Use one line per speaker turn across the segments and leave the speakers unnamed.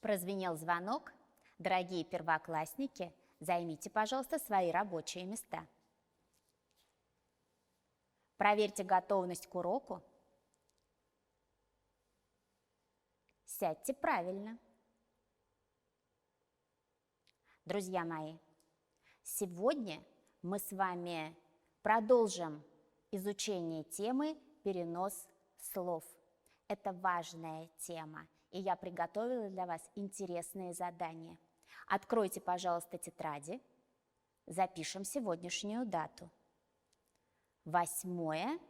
Прозвенел звонок. Дорогие первоклассники, займите, пожалуйста, свои рабочие места. Проверьте готовность к уроку. Сядьте правильно. Друзья мои, сегодня мы с вами продолжим изучение темы «Перенос слов». Это важная тема, и я приготовила для вас интересные задания. Откройте, пожалуйста, тетради, запишем сегодняшнюю дату. 8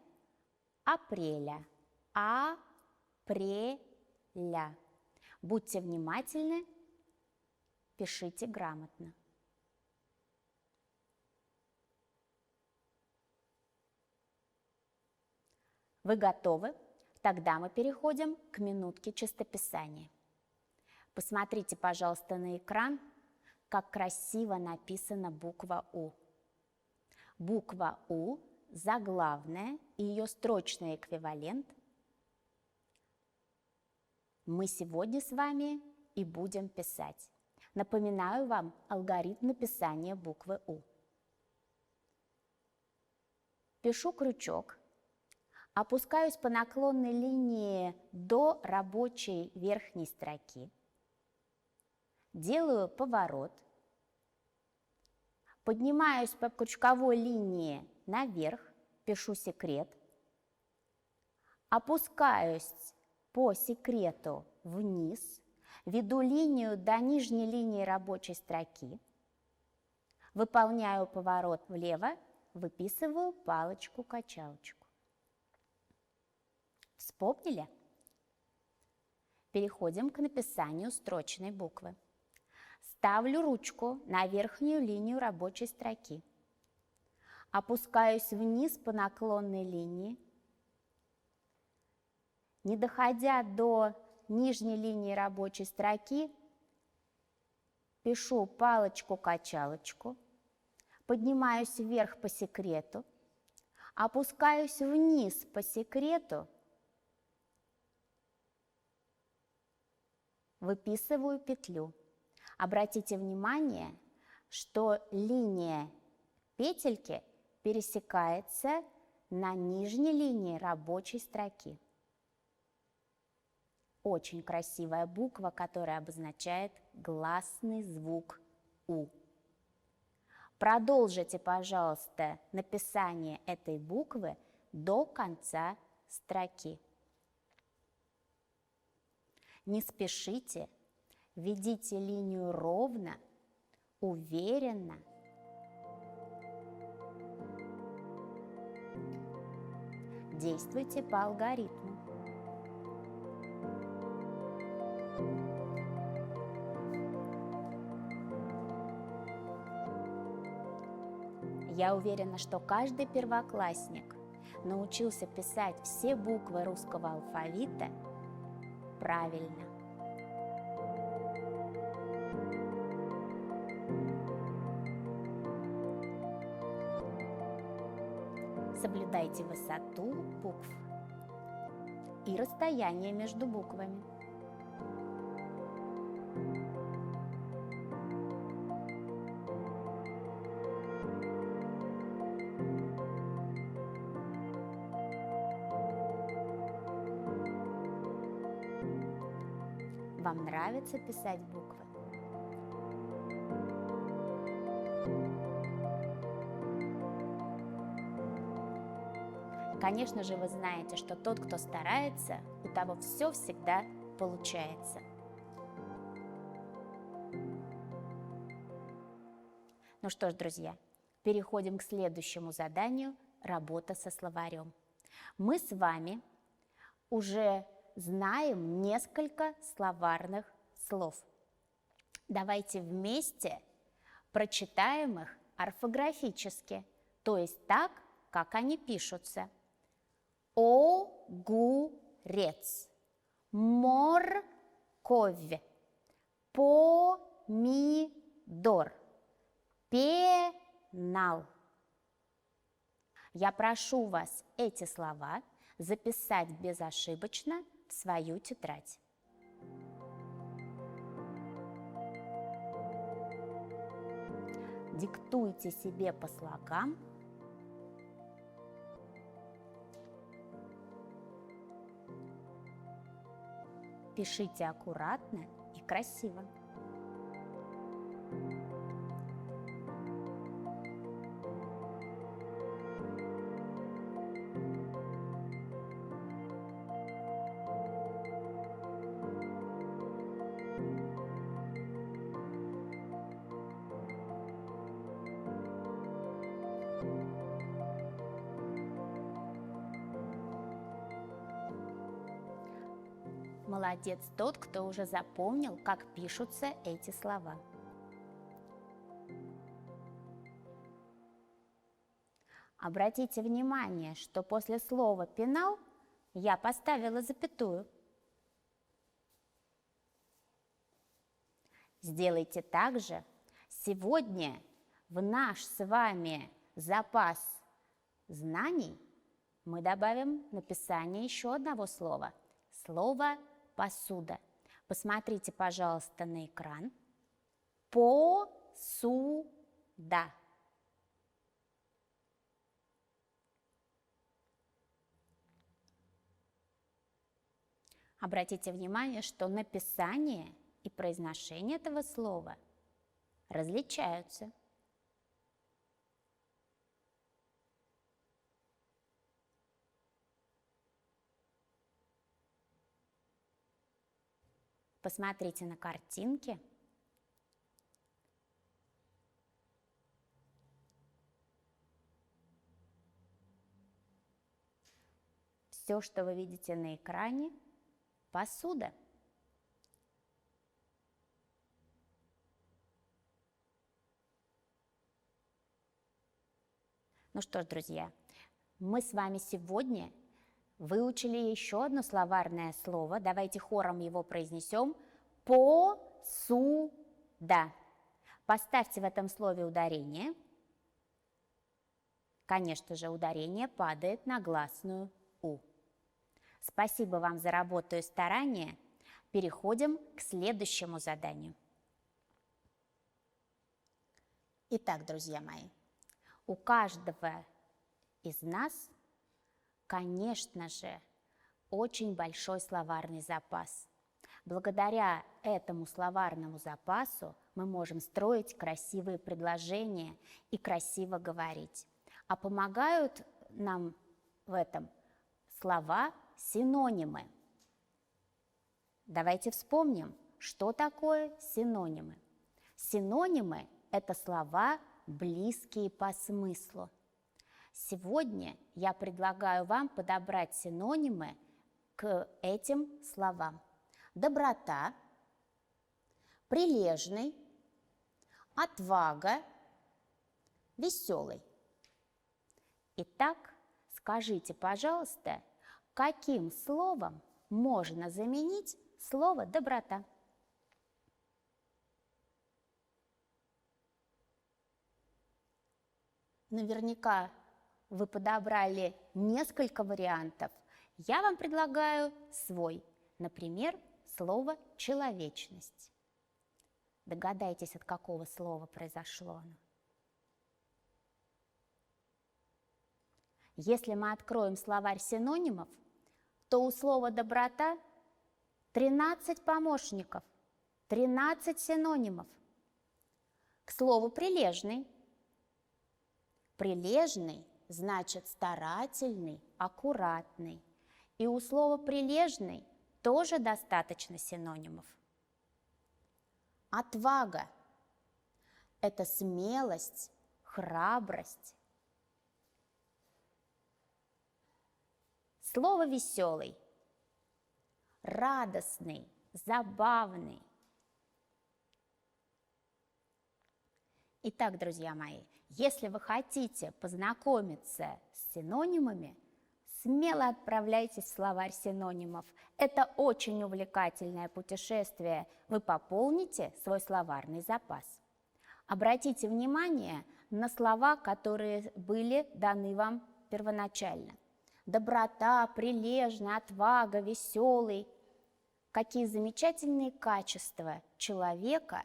апреля. Апреля. Будьте внимательны, пишите грамотно. Вы готовы? Тогда мы переходим к минутке чистописания. Посмотрите, пожалуйста, на экран, как красиво написана буква У. Буква У заглавная, и ее строчный эквивалент мы сегодня с вами и будем писать. Напоминаю вам алгоритм написания буквы У. Пишу крючок. Опускаюсь по наклонной линии до рабочей верхней строки. Делаю поворот. Поднимаюсь по крючковой линии наверх, пишу секрет. Опускаюсь по секрету вниз, веду линию до нижней линии рабочей строки. Выполняю поворот влево, выписываю палочку-качалочку. Вспомнили? Переходим к написанию строчной буквы. Ставлю ручку на верхнюю линию рабочей строки. Опускаюсь вниз по наклонной линии. Не доходя до нижней линии рабочей строки, пишу палочку-качалочку. Поднимаюсь вверх по секрету. Опускаюсь вниз по секрету. Выписываю петлю. Обратите внимание, что линия петельки пересекается на нижней линии рабочей строки. Очень красивая буква, которая обозначает гласный звук У. Продолжите, пожалуйста, написание этой буквы до конца строки. Не спешите, ведите линию ровно, уверенно. Действуйте по алгоритму. Я уверена, что каждый первоклассник научился писать все буквы русского алфавита правильно. Соблюдайте высоту букв и расстояние между буквами. Вам нравится писать буквы? Конечно же, вы знаете, что тот, кто старается, у того все всегда получается. Ну что ж, друзья, переходим к следующему заданию – работа со словарем. Мы с вами уже знаем несколько словарных слов. Давайте вместе прочитаем их орфографически, то есть так, как они пишутся. Огурец, морковь, помидор, пенал. Я прошу вас эти слова записать безошибочно в свою тетрадь. диктуйте себе по слогам. Пишите аккуратно и красиво. Молодец тот, кто уже запомнил, как пишутся эти слова. Обратите внимание, что после слова «пенал» я поставила запятую. Сделайте так же. Сегодня в наш с вами запас знаний мы добавим написание еще одного слова. Слово «посуда». Посмотрите, пожалуйста, на экран. Посуда. Обратите внимание, что написание и произношение этого слова различаются. Посмотрите на картинки. Все, что вы видите на экране, посуда. Ну что ж, друзья, мы с вами сегодня выучили еще одно словарное слово. Давайте хором его произнесем. Посуда. Поставьте в этом слове ударение. Конечно же, ударение падает на гласную «у». Спасибо вам за работу и старание. Переходим к следующему заданию. Итак, друзья мои, у каждого из нас, конечно же, очень большой словарный запас. Благодаря этому словарному запасу мы можем строить красивые предложения и красиво говорить. А помогают нам в этом слова-синонимы. Давайте вспомним, что такое синонимы. Синонимы – это слова, близкие по смыслу. Сегодня я предлагаю вам подобрать синонимы к этим словам. Доброта, прилежный, отвага, веселый. Итак, скажите, пожалуйста, каким словом можно заменить слово «доброта»? Наверняка вы подобрали несколько вариантов. Я вам предлагаю свой. Например, слово «человечность». Догадайтесь, от какого слова произошло оно. Если мы откроем словарь синонимов, то у слова «доброта» 13 помощников, 13 синонимов. К слову «прилежный». Прилежный значит старательный, аккуратный. И у слова «прилежный» тоже достаточно синонимов. Отвага – это смелость, храбрость. Слово «веселый» – радостный, забавный. Итак, друзья мои, если вы хотите познакомиться с синонимами, смело отправляйтесь в словарь синонимов. Это очень увлекательное путешествие. Вы пополните свой словарный запас. Обратите внимание на слова, которые были даны вам первоначально. Доброта, прилежный, отвага, веселый. Какие замечательные качества человека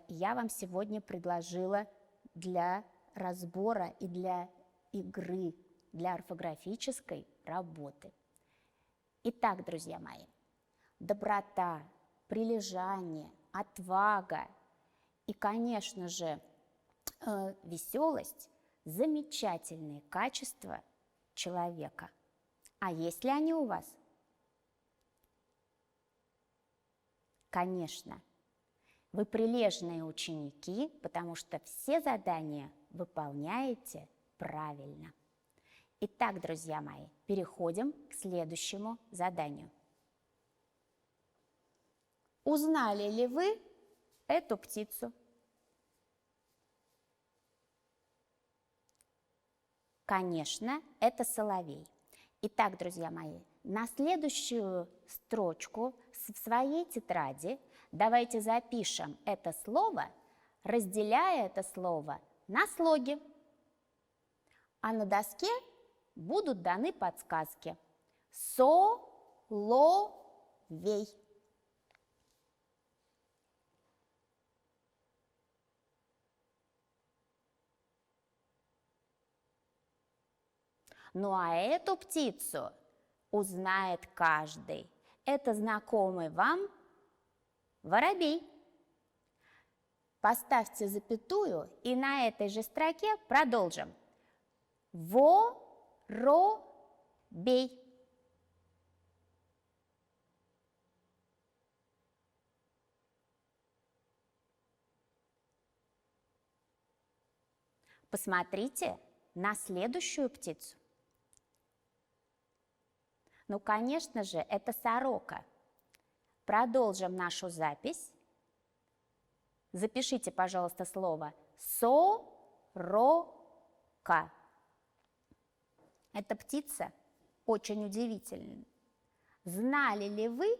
я вам сегодня предложила для разбора и для игры, для орфографической работы. Итак, друзья мои, доброта, прилежание, отвага и, конечно же, веселость – замечательные качества человека. А есть ли они у вас? Конечно. Вы прилежные ученики, потому что все задания выполняете правильно. Итак, друзья мои, переходим к следующему заданию. Узнали ли вы эту птицу? Конечно, это соловей. Итак, друзья мои, на следующую строчку в своей тетради давайте запишем это слово, разделяя это слово на слоги. А на доске будут даны подсказки. Соловей. Ну а эту птицу узнает каждый. Это знакомый вам воробей. Поставьте запятую и на этой же строке продолжим. Воробей. Посмотрите на следующую птицу. Ну, конечно же, это сорока. Продолжим нашу запись. Запишите, пожалуйста, слово сорока. Эта птица очень удивительная. Знали ли вы,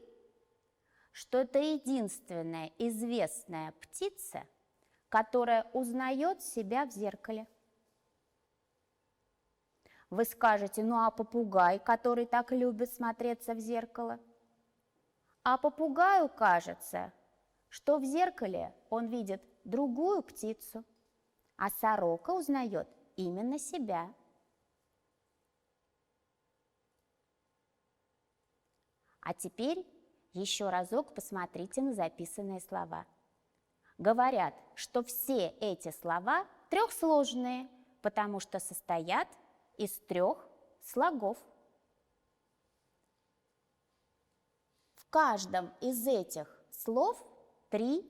что это единственная известная птица, которая узнает себя в зеркале? Вы скажете, ну а попугай, который так любит смотреться в зеркало? А попугаю кажется, что в зеркале он видит другую птицу, а сорока узнает именно себя. А теперь еще разок посмотрите на записанные слова. Говорят, что все эти слова трехсложные, потому что состоят из 3 слогов. В каждом из этих слов 3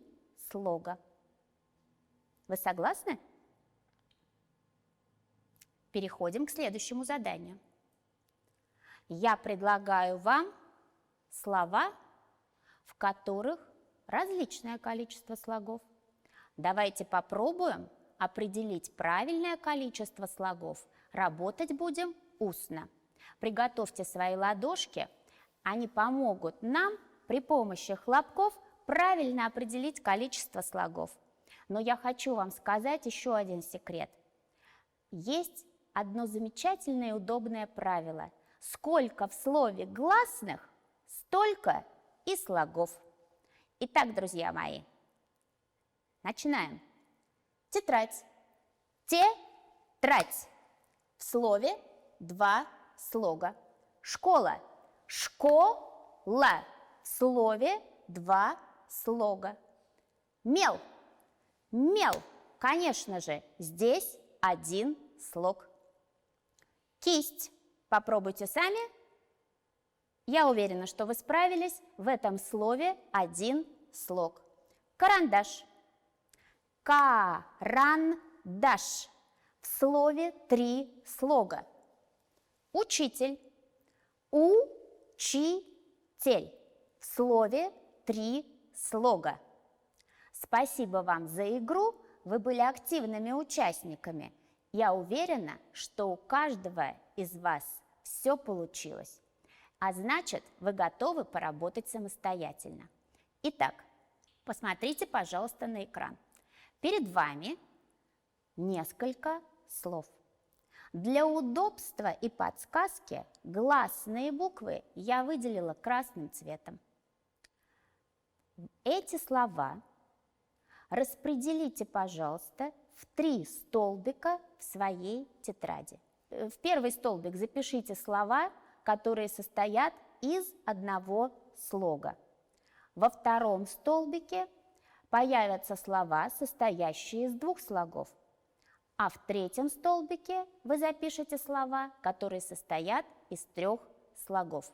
слога. Вы согласны? Переходим к следующему заданию. Я предлагаю вам слова, в которых различное количество слогов. Давайте попробуем определить правильное количество слогов. Работать будем устно. Приготовьте свои ладошки, они помогут нам при помощи хлопков правильно определить количество слогов. Но я хочу вам сказать еще один секрет. Есть одно замечательное и удобное правило. Сколько в слове гласных, столько и слогов. Итак, друзья мои, начинаем. Тетрадь. Тетрадь. В слове 2 слога. Школа. Школа. В слове 2 слога. Мел. Мел. Конечно же, здесь 1 слог. Кисть. Попробуйте сами. Я уверена, что вы справились. В этом слове 1 слог. Карандаш. Карандаш. В слове 3 слога. Учитель. Учитель. В слове 3 слога. Спасибо вам за игру. Вы были активными участниками. Я уверена, что у каждого из вас все получилось. А значит, вы готовы поработать самостоятельно. Итак, посмотрите, пожалуйста, на экран. Перед вами несколько слов. Для удобства и подсказки гласные буквы я выделила красным цветом. Эти слова распределите, пожалуйста, в 3 столбика в своей тетради. В первый столбик запишите слова, которые состоят из одного слога. Во втором столбике появятся слова, состоящие из 2 слогов. А в третьем столбике вы запишете слова, которые состоят из 3 слогов.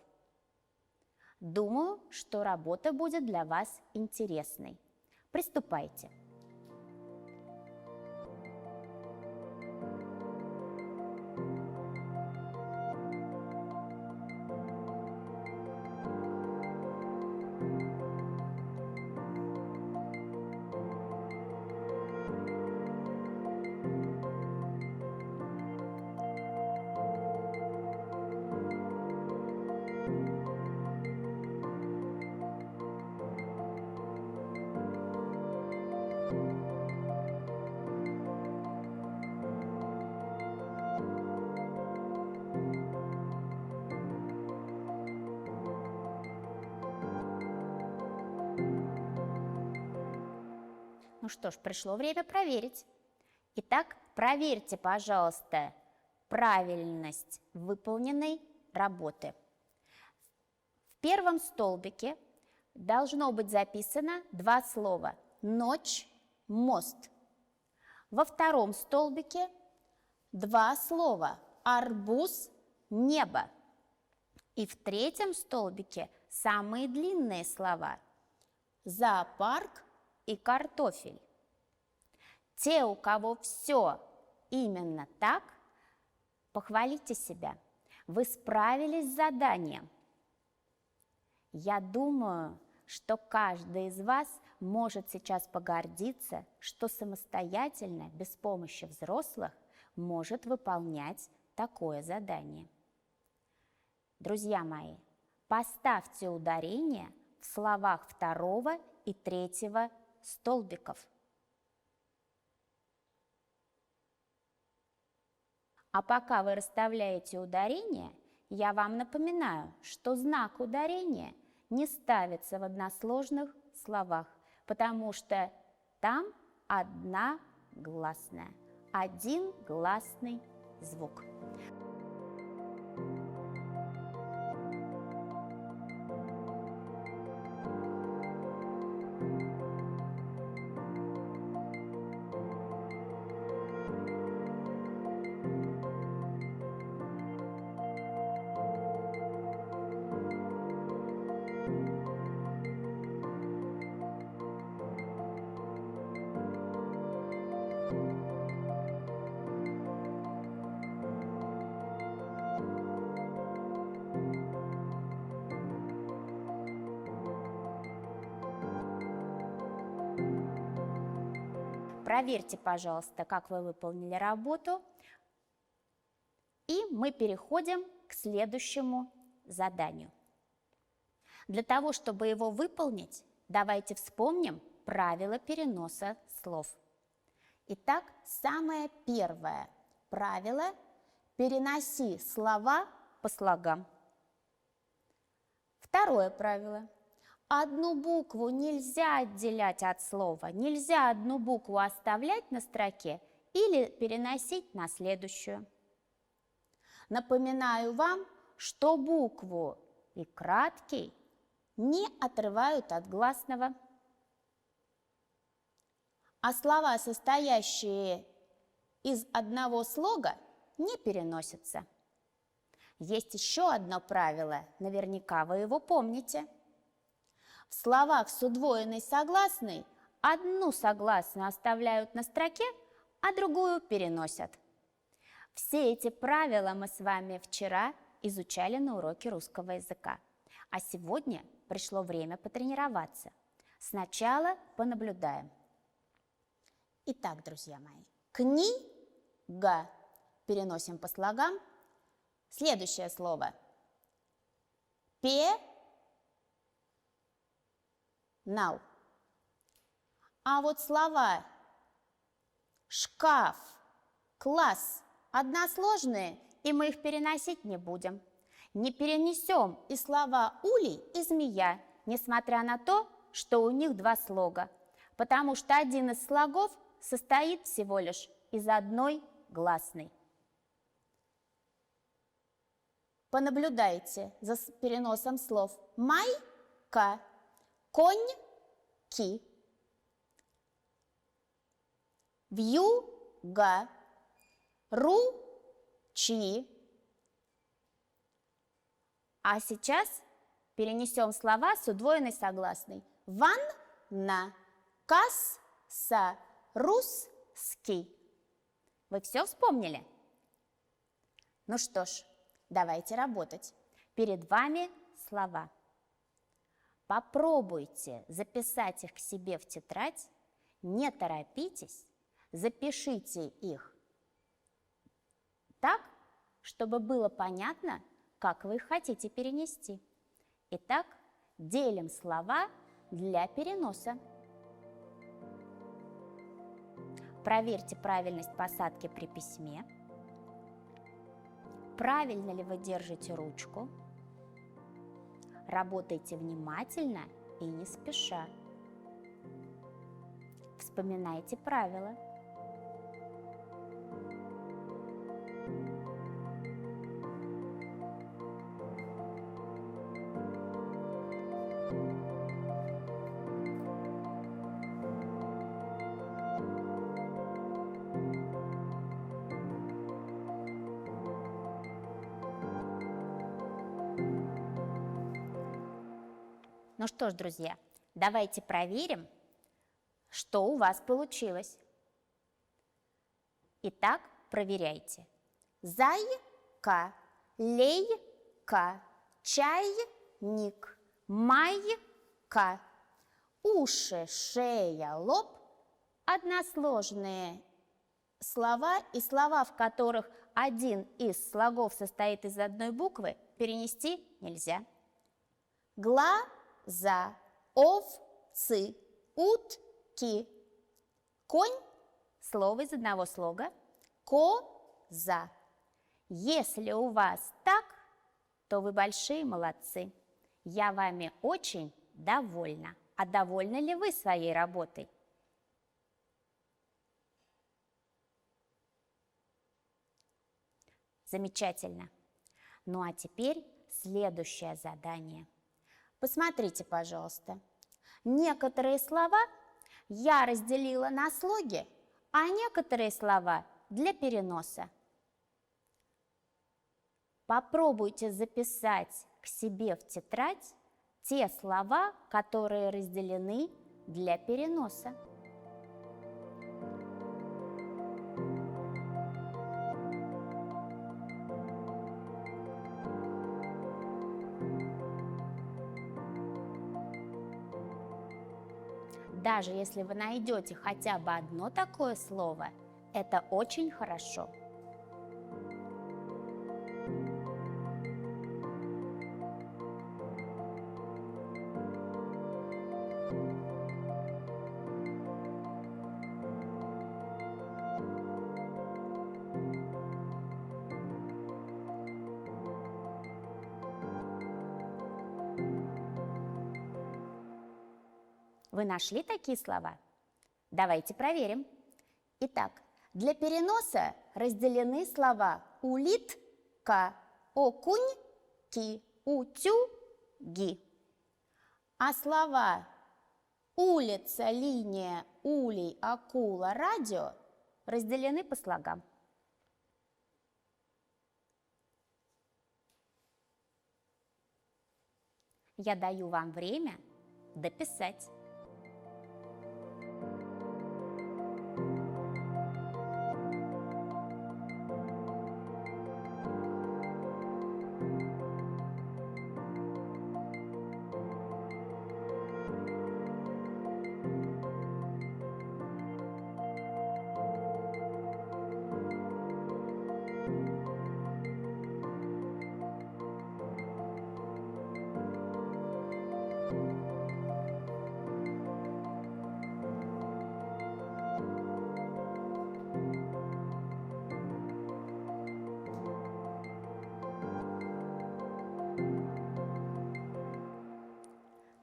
Думаю, что работа будет для вас интересной. Приступайте. Ну что ж, пришло время проверить. Итак, проверьте, пожалуйста, правильность выполненной работы. В первом столбике должно быть записано 2 слова «ночь», «мост». Во втором столбике 2 слова «арбуз», «небо». И в третьем столбике самые длинные слова «зоопарк» и «картофель». Те, у кого все именно так, похвалите себя. Вы справились с заданием. Я думаю, что каждый из вас может сейчас погордиться, что самостоятельно, без помощи взрослых, может выполнять такое задание. Друзья мои, поставьте ударение в словах второго и третьего столбиков. А пока вы расставляете ударение, я вам напоминаю, что знак ударения не ставится в односложных словах, потому что там одна гласная, один гласный звук. Проверьте, пожалуйста, как вы выполнили работу. И мы переходим к следующему заданию. Для того, чтобы его выполнить, давайте вспомним правила переноса слов. Итак, самое первое правило – переноси слова по слогам. Второе правило – одну букву нельзя отделять от слова, нельзя одну букву оставлять на строке или переносить на следующую. Напоминаю вам, что букву и краткий не отрывают от гласного, а слова, состоящие из одного слога, не переносятся. Есть еще одно правило, наверняка вы его помните. В словах с удвоенной согласной одну согласную оставляют на строке, а другую переносят. Все эти правила мы с вами вчера изучали на уроке русского языка. А сегодня пришло время потренироваться. Сначала понаблюдаем. Итак, друзья мои, книга переносим по слогам. Следующее слово пенал. А вот слова шкаф, класс односложные, и мы их переносить не будем. Не перенесем и слова улей и змея, несмотря на то, что у них 2 слога, потому что один из слогов состоит всего лишь из одной гласной. Понаблюдайте за переносом слов майка, коньки, вьюга, ручьи. А сейчас перенесем слова с удвоенной согласной. Ванна, касса, русский. Вы все вспомнили? Ну что ж, давайте работать. Перед вами слова. Попробуйте записать их к себе в тетрадь. Не торопитесь, запишите их так, чтобы было понятно, как вы их хотите перенести. Итак, делим слова для переноса. Проверьте правильность посадки при письме. Правильно ли вы держите ручку? Работайте внимательно и не спеша. Вспоминайте правила. Ну что ж, друзья, давайте проверим, что у вас получилось. Итак, проверяйте. Зайка, лейка, чайник, майка, уши, шея, лоб. Односложные слова и слова, в которых один из слогов состоит из одной буквы, перенести нельзя. Глаза, овцы, утки, конь – слово из одного слога, коза. Если у вас так, то вы большие молодцы. Я вами очень довольна. А довольны ли вы своей работой? Замечательно. Ну а теперь следующее задание. Посмотрите, пожалуйста. Некоторые слова я разделила на слоги, а некоторые слова для переноса. Попробуйте записать к себе в тетрадь те слова, которые разделены для переноса. Даже если вы найдете хотя бы одно такое слово, это очень хорошо. Вы нашли такие слова? Давайте проверим. Итак, для переноса разделены слова улитка, окуньки, утюги. А слова улица, линия, улей, акула, радио разделены по слогам. Я даю вам время дописать.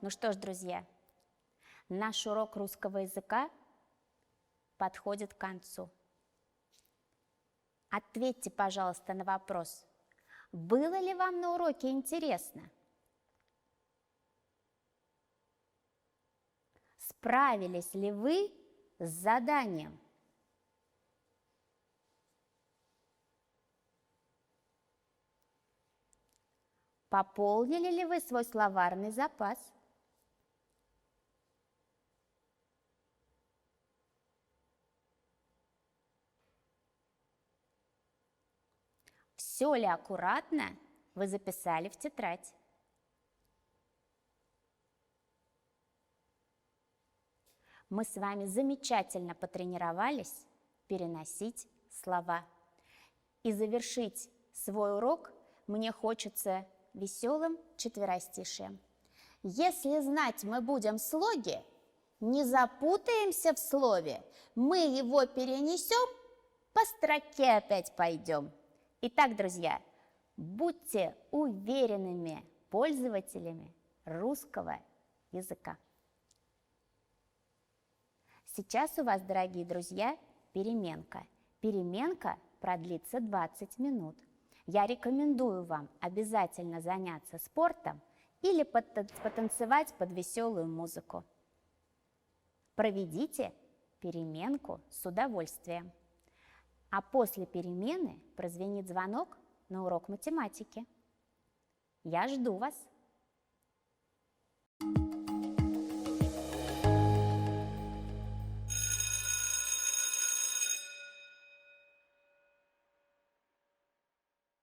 Ну что ж, друзья, Наш урок русского языка подходит к концу. Ответьте, пожалуйста, на вопрос: было ли вам на уроке интересно? Справились ли вы с заданием? Пополнили ли вы свой словарный запас? Все ли аккуратно вы записали в тетрадь? Мы с вами замечательно потренировались переносить слова. И завершить свой урок мне хочется веселым четверостишием. Если знать мы будем слоги, не запутаемся в слове, мы его перенесем, по строке опять пойдем. Итак, друзья, будьте уверенными пользователями русского языка. Сейчас у вас, дорогие друзья, переменка. Переменка продлится 20 минут. Я рекомендую вам обязательно заняться спортом или потанцевать под веселую музыку. Проведите переменку с удовольствием. А после перемены прозвенит звонок на урок математики. Я жду вас.